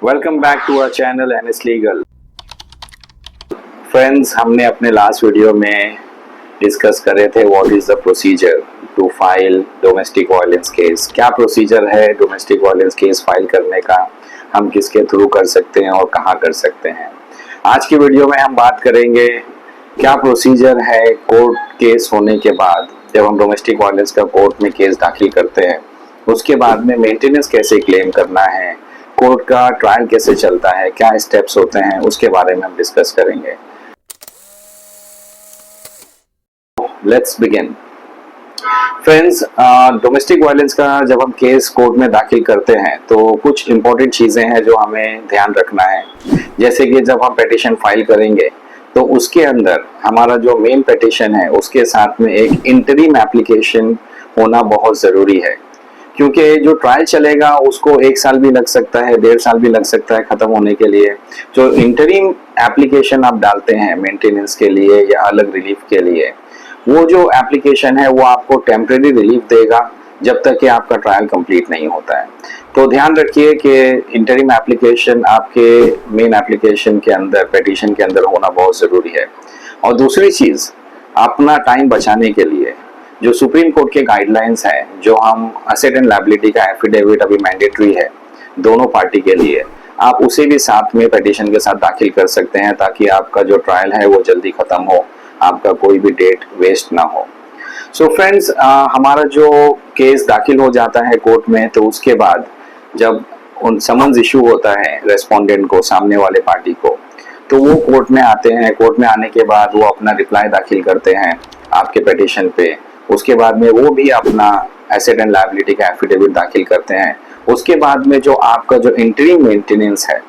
Welcome back to our channel NS legal. Friends, हमने अपने last video में discuss करे थे what is the procedure to file domestic violence case. क्या procedure है डोमेस्टिक वायलेंस केस फाइल करने का, हम किसके थ्रू कर सकते हैं और कहाँ कर सकते हैं। आज की वीडियो में हम बात करेंगे क्या प्रोसीजर है कोर्ट केस होने के बाद, जब हम डोमेस्टिक वायलेंस का कोर्ट में केस दाखिल करते हैं उसके बाद में मेंटेनेंस कैसे क्लेम करना है, कोर्ट का ट्रायल कैसे चलता है, क्या स्टेप्स होते हैं, उसके बारे में हम डिस्कस करेंगे। Let's begin. Friends, domestic violence का जब हम केस कोर्ट में दाखिल करते हैं तो कुछ इंपॉर्टेंट चीज़ें हैं जो हमें ध्यान रखना है। जैसे कि जब हम पिटीशन फाइल करेंगे तो उसके अंदर हमारा जो मेन पिटीशन है उसके साथ में एक इंटरिम एप्लीकेशन होना बहुत ज़रूरी है, क्योंकि जो ट्रायल चलेगा उसको 1 साल भी लग सकता है, 1.5 साल भी लग सकता है ख़त्म होने के लिए। जो इंटरिम एप्लीकेशन आप डालते हैं मेंटेनेंस के लिए या अलग रिलीफ के लिए, वो जो एप्लीकेशन है वो आपको टेम्परेरी रिलीफ देगा जब तक कि आपका ट्रायल कंप्लीट नहीं होता है। तो ध्यान रखिए कि इंटरिम एप्लीकेशन आपके मेन एप्लीकेशन के अंदर, पिटीशन के अंदर होना बहुत ज़रूरी है। और दूसरी चीज़, अपना टाइम बचाने के लिए जो सुप्रीम कोर्ट के गाइडलाइंस हैं, जो हम असेट एंड लायबिलिटी का एफिडेविट अभी मैंडेटरी है दोनों पार्टी के लिए, आप उसे भी साथ में पिटीशन के साथ दाखिल कर सकते हैं ताकि आपका जो ट्रायल है वो जल्दी ख़त्म हो, आपका कोई भी डेट वेस्ट ना हो। सो फ्रेंड्स, हमारा जो केस दाखिल हो जाता है कोर्ट में तो उसके बाद जब उन समन्स इशू होता है रेस्पोंडेंट को, सामने वाले पार्टी को, तो वो कोर्ट में आते हैं। कोर्ट में आने के बाद वो अपना रिप्लाई दाखिल करते हैं आपके पिटीशन पे। उसके बाद में वो भी अपना एसेट एंड लायबिलिटी का एफिडेविट दाखिल करते हैं। उसके बाद में जो आपका जो इंटरिम मेंटेनेंस है,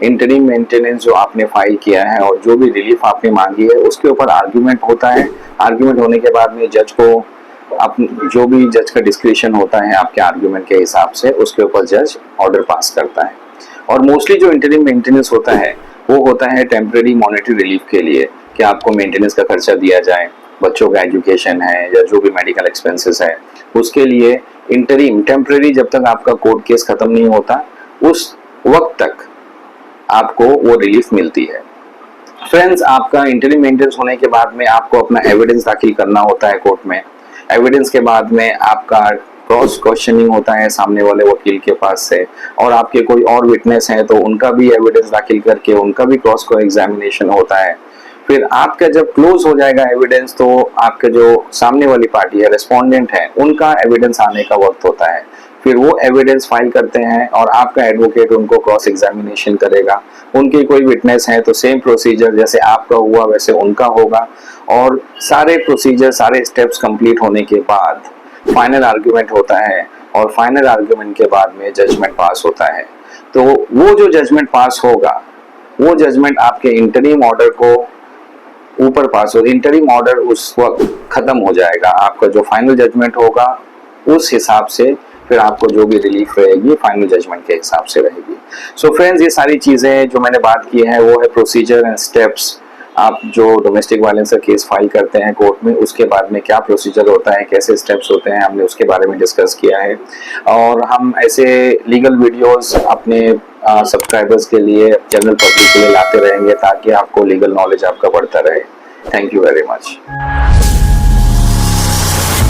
इंटरिम मेंटेनेंस जो आपने फाइल किया है और जो भी रिलीफ आपने मांगी है उसके ऊपर आर्ग्यूमेंट होता है। आर्ग्यूमेंट होने के बाद में जज को जो भी जज का डिस्क्रिप्शन होता है आपके आर्ग्यूमेंट के हिसाब से, उसके ऊपर जज ऑर्डर पास करता है। और मोस्टली जो इंटरिम मेंटेनेंस होता है वो होता है टेम्परेरी मॉनेटरी रिलीफ के लिए, कि आपको मेंटेनेंस का खर्चा दिया जाए, बच्चों का एजुकेशन है या जो भी मेडिकल एक्सपेंसेस है उसके लिए इंटरिम टेम्परेरी, जब तक आपका कोर्ट केस खत्म नहीं होता उस वक्त तक आपको वो रिलीफ मिलती है। फ्रेंड्स, आपका इंटरिम मेंटेनेंस होने के बाद में आपको अपना एविडेंस दाखिल करना होता है कोर्ट में। एविडेंस के बाद में आपका क्रॉस क्वेश्चनिंग होता है सामने वाले वकील के पास से, और आपके कोई और विटनेस हैं तो उनका भी एविडेंस दाखिल करके उनका भी क्रॉस को एग्जामिनेशन होता है। फिर आपका जब क्लोज हो जाएगा एविडेंस तो आपके जो सामने वाली पार्टी है, रेस्पोंडेंट है, उनका एविडेंस आने का वक्त होता है। फिर वो एविडेंस फाइल करते हैं और आपका एडवोकेट उनको क्रॉस एग्जामिनेशन करेगा। उनके कोई विटनेस है तो सेम प्रोसीजर जैसे आपका हुआ वैसे उनका होगा, और सारे प्रोसीजर, सारे स्टेप्स कंप्लीट होने के बाद फाइनल आर्ग्यूमेंट होता है, और फाइनल आर्ग्यूमेंट के बाद में जजमेंट पास होता है। तो वो जो जजमेंट पास होगा वो जजमेंट आपके इंटरिम ऑर्डर को ऊपर पास हो, इंटरिम ऑर्डर उस वक्त खत्म हो जाएगा। आपका जो फाइनल जजमेंट होगा उस हिसाब से फिर आपको जो भी रिलीफ रहेगी फाइनल जजमेंट के हिसाब से रहेगी। सो फ्रेंड्स, ये सारी चीज़ें जो मैंने बात की है वो है प्रोसीजर एंड स्टेप्स। आप जो डोमेस्टिक वायलेंस का केस फाइल करते हैं कोर्ट में उसके बाद में क्या प्रोसीजर होता है, कैसे स्टेप्स होते हैं, हमने उसके बारे में डिस्कस किया है। और हम ऐसे लीगल वीडियोस अपने सब्सक्राइबर्स के लिए, जनरल पब्लिक के लिए लाते रहेंगे ताकि आपको लीगल नॉलेज आपका बढ़ता रहे। Thank you very much.